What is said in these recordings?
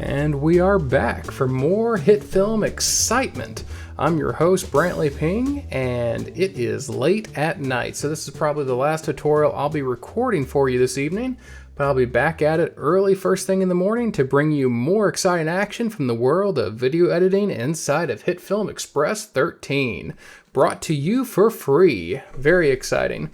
And we are back for more HitFilm excitement. I'm your host, Brantley Ping, and it is late at night, so this is probably the last tutorial I'll be recording for you this evening, but I'll be back at it early first thing in the morning to bring you more exciting action from the world of video editing inside of HitFilm Express 13, brought to you for free. Very exciting.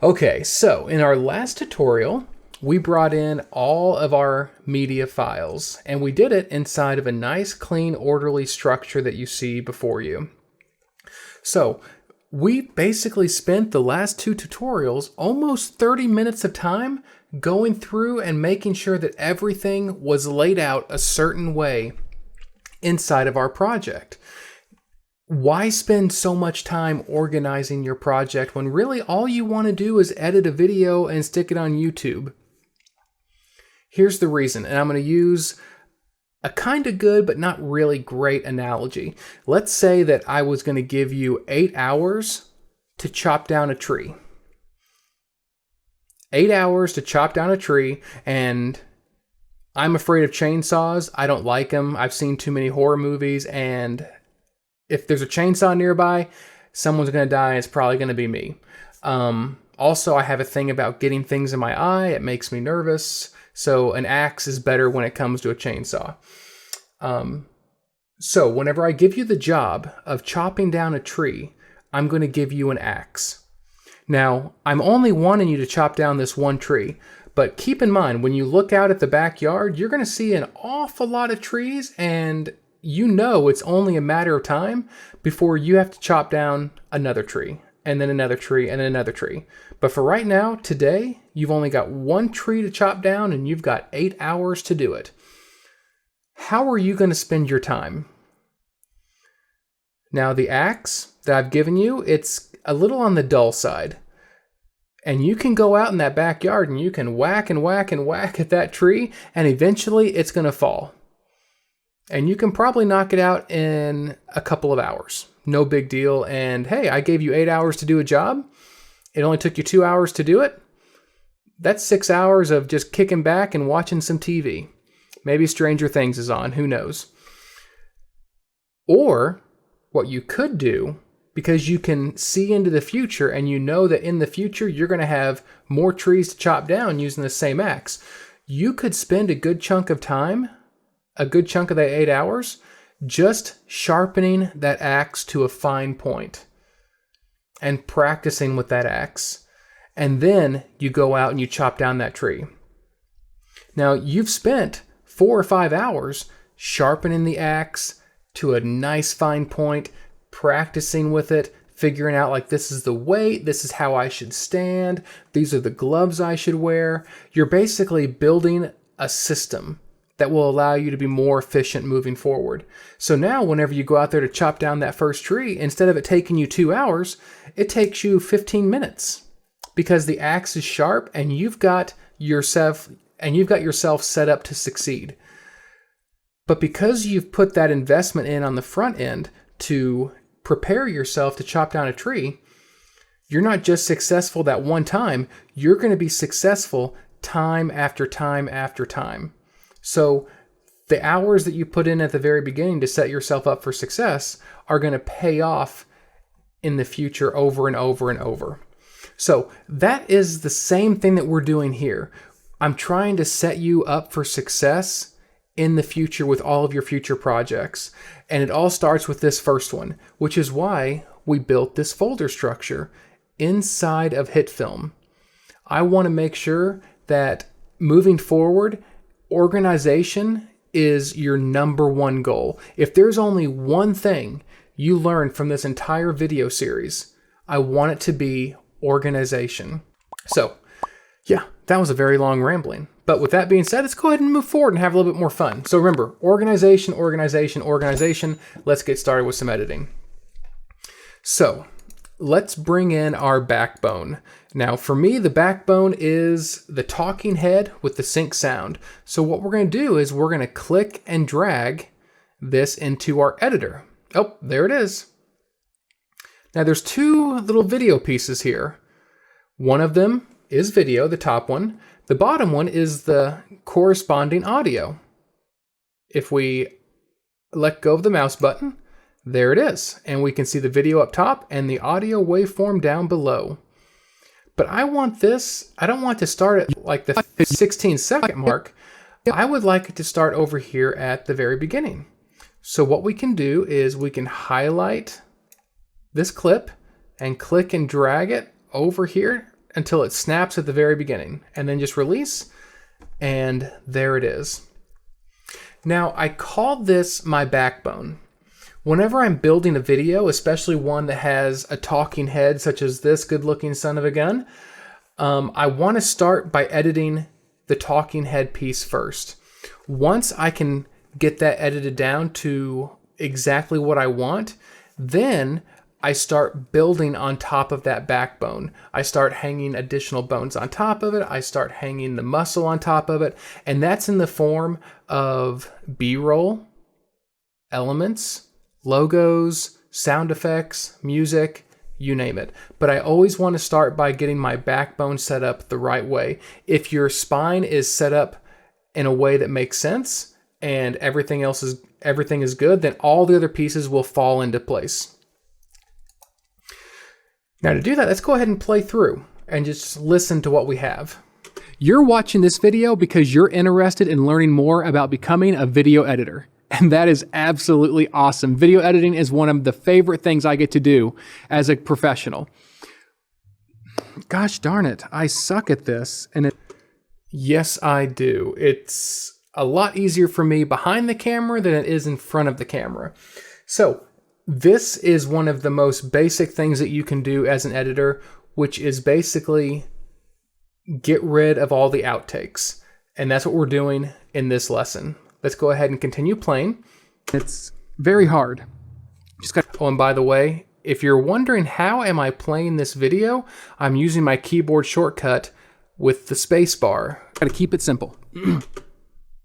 Okay, so in our last tutorial, we brought in all of our media files, and we did it inside of a nice, clean, orderly structure that you see before you. So we basically spent the last two tutorials almost 30 minutes of time going through and making sure that everything was laid out a certain way inside of our project. Why spend so much time organizing your project when really all you want to do is edit a video and stick it on YouTube? Here's the reason, and I'm going to use a kind of good but not really great analogy. Let's say that I was going to give you 8 hours to chop down a tree. 8 hours to chop down a tree, and I'm afraid of chainsaws. I don't like them. I've seen too many horror movies, and if there's a chainsaw nearby, someone's going to die, and it's probably going to be me. Also, I have a thing about getting things in my eye. It makes me nervous. So an axe is better when it comes to a chainsaw. So whenever I give you the job of chopping down a tree, I'm going to give you an axe. Now, I'm only wanting you to chop down this one tree, but keep in mind, when you look out at the backyard, you're going to see an awful lot of trees, and you know it's only a matter of time before you have to chop down another tree, and then another tree, and then another tree. But for right now, today, you've only got one tree to chop down, and you've got 8 hours to do it. How are you going to spend your time? Now, the axe that I've given you, it's a little on the dull side. And you can go out in that backyard, and you can whack and whack and whack at that tree, and eventually it's going to fall. And you can probably knock it out in a couple of hours. No big deal. And hey, I gave you 8 hours to do a job. It only took you 2 hours to do it. That's 6 hours of just kicking back and watching some TV. Maybe Stranger Things is on, who knows. Or what you could do, because you can see into the future and you know that in the future you're going to have more trees to chop down using the same axe, you could spend a good chunk of time, a good chunk of that 8 hours, just sharpening that axe to a fine point and practicing with that axe. And then you go out and you chop down that tree. Now, you've spent 4 or 5 hours sharpening the axe to a nice fine point, practicing with it, figuring out like this is the weight, this is how I should stand, these are the gloves I should wear. You're basically building a system that will allow you to be more efficient moving forward. So now whenever you go out there to chop down that first tree, instead of it taking you 2 hours, it takes you 15 minutes because the axe is sharp and you've got yourself set up to succeed. But because you've put that investment in on the front end to prepare yourself to chop down a tree, you're not just successful that one time, you're going to be successful time after time after time. So the hours that you put in at the very beginning to set yourself up for success are going to pay off in the future over and over and over. So that is the same thing that we're doing here. I'm trying to set you up for success in the future with all of your future projects. And it all starts with this first one, which is why we built this folder structure inside of HitFilm. I want to make sure that moving forward, organization is your number one goal. If there's only one thing you learn from this entire video series, I want it to be organization. So, yeah, that was a very long rambling. But with that being said, let's go ahead and move forward and have a little bit more fun. So remember, organization, organization, organization. Let's get started with some editing. So let's bring in our backbone. Now, for me, the backbone is the talking head with the sync sound. So what we're going to do is we're going to click and drag this into our editor. Oh, there it is. Now, there's two little video pieces here. One of them is video, the top one. The bottom one is the corresponding audio. If we let go of the mouse button, there it is. And we can see the video up top and the audio waveform down below. But I want this, I don't want to start at like the 16-second mark. I would like it to start over here at the very beginning. So what we can do is we can highlight this clip and click and drag it over here until it snaps at the very beginning, and then just release, and there it is. Now, I called this my backbone. Whenever I'm building a video, especially one that has a talking head such as this good-looking son of a gun, I want to start by editing the talking head piece first. Once I can get that edited down to exactly what I want, then I start building on top of that backbone. I start hanging additional bones on top of it. I start hanging the muscle on top of it. And that's in the form of B-roll, elements, logos, sound effects, music, you name it. But I always want to start by getting my backbone set up the right way. If your spine is set up in a way that makes sense and everything is good, then all the other pieces will fall into place. Now to do that, let's go ahead and play through and just listen to what we have. You're watching this video because you're interested in learning more about becoming a video editor. And that is absolutely awesome. Video editing is one of the favorite things I get to do as a professional. Gosh darn it, I suck at this. Yes, I do. It's a lot easier for me behind the camera than it is in front of the camera. So, this is one of the most basic things that you can do as an editor, which is basically get rid of all the outtakes. And that's what we're doing in this lesson. Let's go ahead and continue playing. It's very hard. Oh, and by the way, if you're wondering how am I playing this video, I'm using my keyboard shortcut with the space bar. Gotta keep it simple.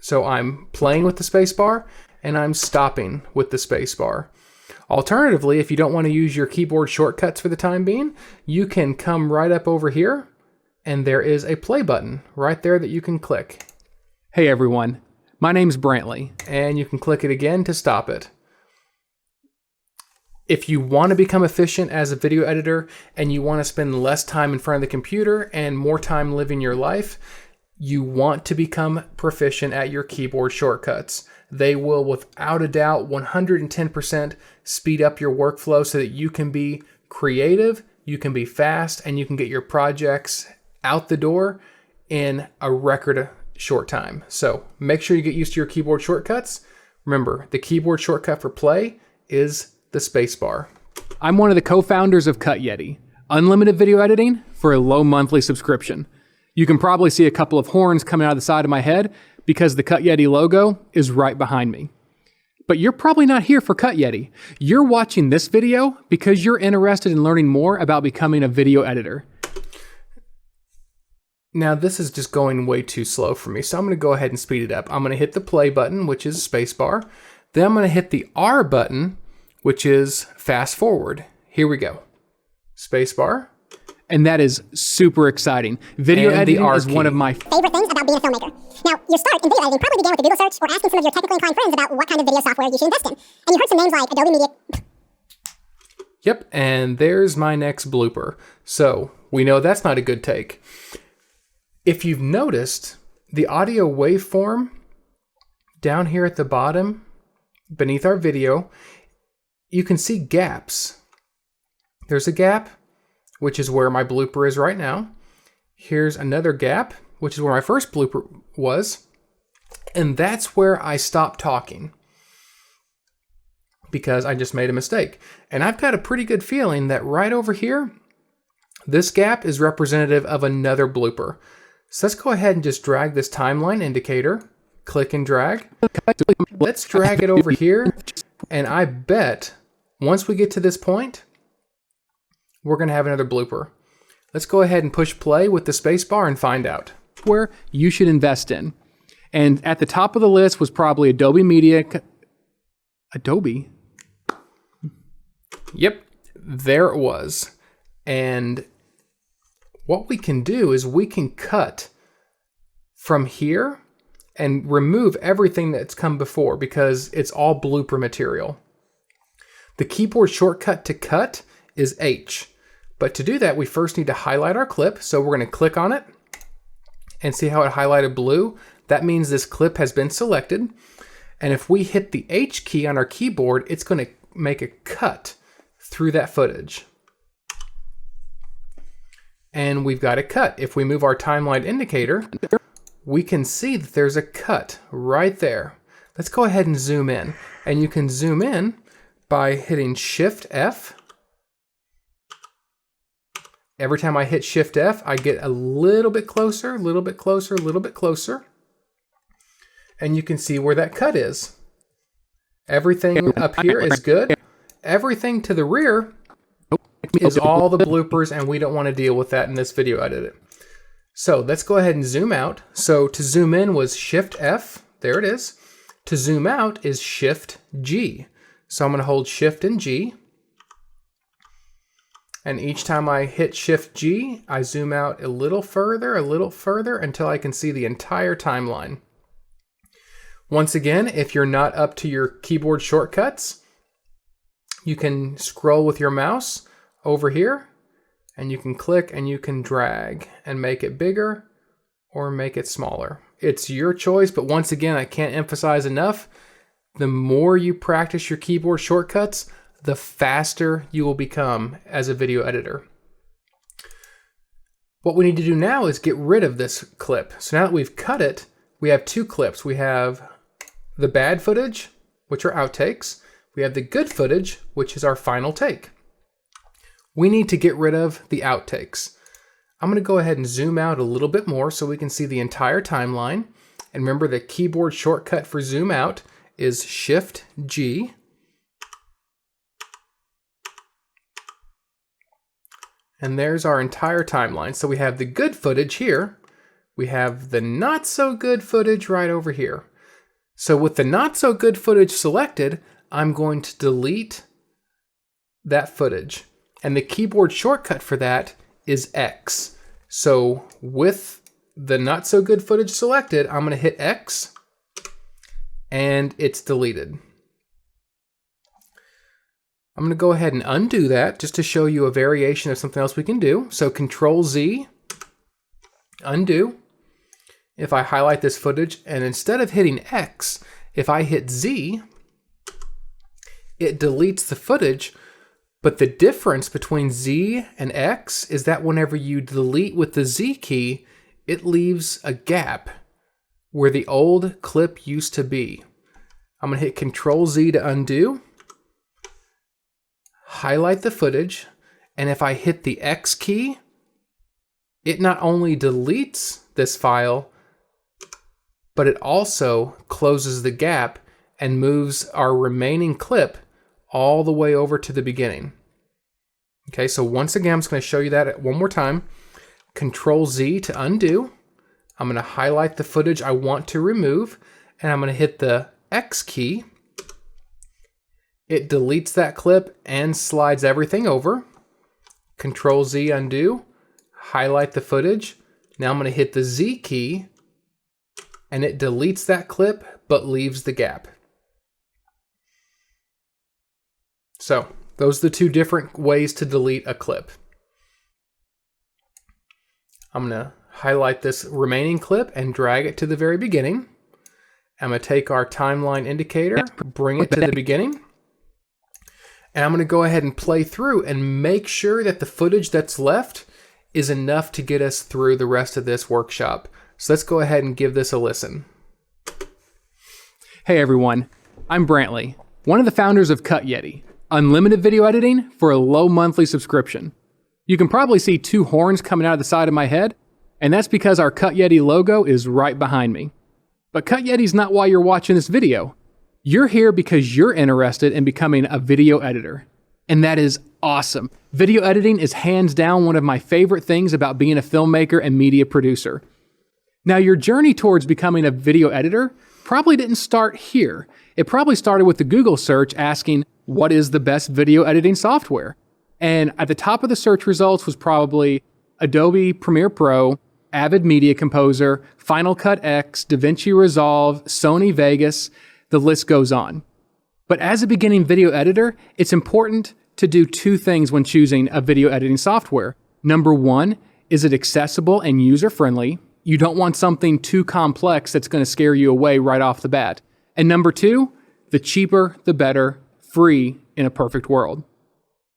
So I'm playing with the space bar and I'm stopping with the space bar. Alternatively, if you don't want to use your keyboard shortcuts for the time being, you can come right up over here and there is a play button right there that you can click. Hey everyone, my name's Brantley, and you can click it again to stop it. If you want to become efficient as a video editor and you want to spend less time in front of the computer and more time living your life, you want to become proficient at your keyboard shortcuts. They will, without a doubt, 110% speed up your workflow so that you can be creative, you can be fast, and you can get your projects out the door in a record short time. So make sure you get used to your keyboard shortcuts. Remember, the keyboard shortcut for play is the space bar. I'm one of the co-founders of Cut Yeti, unlimited video editing for a low monthly subscription. You can probably see a couple of horns coming out of the side of my head because the Cut Yeti logo is right behind me. But you're probably not here for Cut Yeti. You're watching this video because you're interested in learning more about becoming a video editor. Now this is just going way too slow for me, so I'm going to go ahead and speed it up. I'm going to hit the play button, which is spacebar. Then I'm going to hit the R button, which is fast forward. Here we go. Spacebar. And that is super exciting. Video editing is one of my favorite things about being a filmmaker. Now, your start in video editing probably began with a Google search or asking some of your technically inclined friends about what kind of video software you should invest in. And you heard some names like Adobe Media. Yep, and there's my next blooper. So we know that's not a good take. If you've noticed, the audio waveform down here at the bottom, beneath our video, you can see gaps. There's a gap, which is where my blooper is right now. Here's another gap, which is where my first blooper was. And that's where I stopped talking because I just made a mistake. And I've got a pretty good feeling that right over here, this gap is representative of another blooper. So let's go ahead and just drag this timeline indicator, click and drag. Let's drag it over here. And I bet once we get to this point, we're going to have another blooper. Let's go ahead and push play with the space bar and find out. Where you should invest in. And at the top of the list was probably Adobe Media. Adobe? Yep, there it was. And what we can do is we can cut from here and remove everything that's come before because it's all blooper material. The keyboard shortcut to cut is H. But to do that, we first need to highlight our clip. So we're going to click on it and see how it highlighted blue. That means this clip has been selected. And if we hit the H key on our keyboard, it's going to make a cut through that footage. And we've got a cut. If we move our timeline indicator, we can see that there's a cut right there. Let's go ahead and zoom in. And you can zoom in by hitting Shift F. Every time I hit Shift F, I get a little bit closer, a little bit closer, a little bit closer. And you can see where that cut is. Everything up here is good. Everything to the rear is all the bloopers, and we don't want to deal with that in this video edit. So let's go ahead and zoom out. So to zoom in was Shift F. There it is. To zoom out is Shift G. So I'm going to hold Shift and G. And each time I hit Shift G, I zoom out a little further until I can see the entire timeline. Once again, if you're not up to your keyboard shortcuts, you can scroll with your mouse over here, and you can click and you can drag and make it bigger or make it smaller. It's your choice, but once again, I can't emphasize enough, the more you practice your keyboard shortcuts, the faster you will become as a video editor. What we need to do now is get rid of this clip. So now that we've cut it, we have two clips. We have the bad footage, which are outtakes. We have the good footage, which is our final take. We need to get rid of the outtakes. I'm going to go ahead and zoom out a little bit more so we can see the entire timeline. And remember, the keyboard shortcut for zoom out is Shift G. And there's our entire timeline. So we have the good footage here. We have the not so good footage right over here. So with the not so good footage selected, I'm going to delete that footage. And the keyboard shortcut for that is X. So with the not so good footage selected, I'm going to hit X and it's deleted. I'm going to go ahead and undo that just to show you a variation of something else we can do. So Control Z, undo. If I highlight this footage, and instead of hitting X, if I hit Z, it deletes the footage. But the difference between Z and X is that whenever you delete with the Z key, it leaves a gap where the old clip used to be. I'm going to hit Control Z to undo. Highlight the footage, and if I hit the X key, it not only deletes this file, but it also closes the gap and moves our remaining clip all the way over to the beginning. Okay, so once again, I'm just going to show you that one more time. Control Z to undo. I'm going to highlight the footage I want to remove, and I'm going to hit the X key. It deletes that clip and slides everything over. Control Z, undo, highlight the footage. Now I'm going to hit the Z key, and it deletes that clip but leaves the gap. So those are the two different ways to delete a clip. I'm going to highlight this remaining clip and drag it to the very beginning. I'm going to take our timeline indicator, bring it to the beginning. And I'm going to go ahead and play through and make sure that the footage that's left is enough to get us through the rest of this workshop. So let's go ahead and give this a listen. Hey everyone, I'm Brantley, one of the founders of Cut Yeti, unlimited video editing for a low monthly subscription. You can probably see two horns coming out of the side of my head, and that's because our Cut Yeti logo is right behind me. But Cut Yeti's not why you're watching this video. You're here because you're interested in becoming a video editor. And that is awesome. Video editing is hands down one of my favorite things about being a filmmaker and media producer. Now, your journey towards becoming a video editor probably didn't start here. It probably started with the Google search asking, what is the best video editing software? And at the top of the search results was probably Adobe Premiere Pro, Avid Media Composer, Final Cut X, DaVinci Resolve, Sony Vegas, the list goes on. But as a beginning video editor, it's important to do two things when choosing a video editing software. Number one, is it accessible and user-friendly? You don't want something too complex that's going to scare you away right off the bat. And number two, the cheaper, the better, free in a perfect world.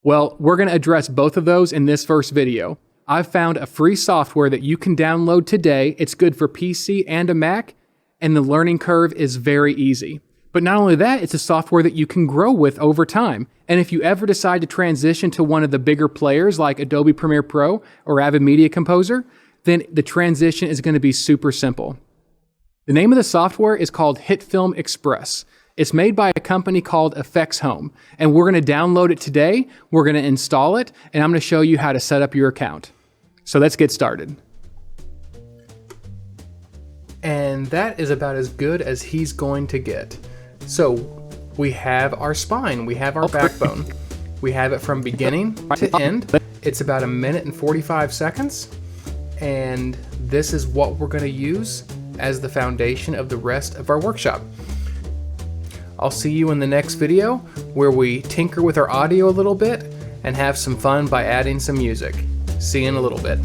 Well, we're going to address both of those in this first video. I've found a free software that you can download today. It's good for PC and a Mac, and the learning curve is very easy. But not only that, it's a software that you can grow with over time. And if you ever decide to transition to one of the bigger players like Adobe Premiere Pro or Avid Media Composer, then the transition is going to be super simple. The name of the software is called HitFilm Express. It's made by a company called Effects Home, and we're going to download it today, we're going to install it, and I'm going to show you how to set up your account. So let's get started. And that is about as good as he's going to get. So we have our spine, we have our backbone, we have it from beginning to end. It's about 1 minute and 45 seconds, and this is what we're going to use as the foundation of the rest of our workshop. I'll see you in the next video where we tinker with our audio a little bit and have some fun by adding some music. See you in a little bit.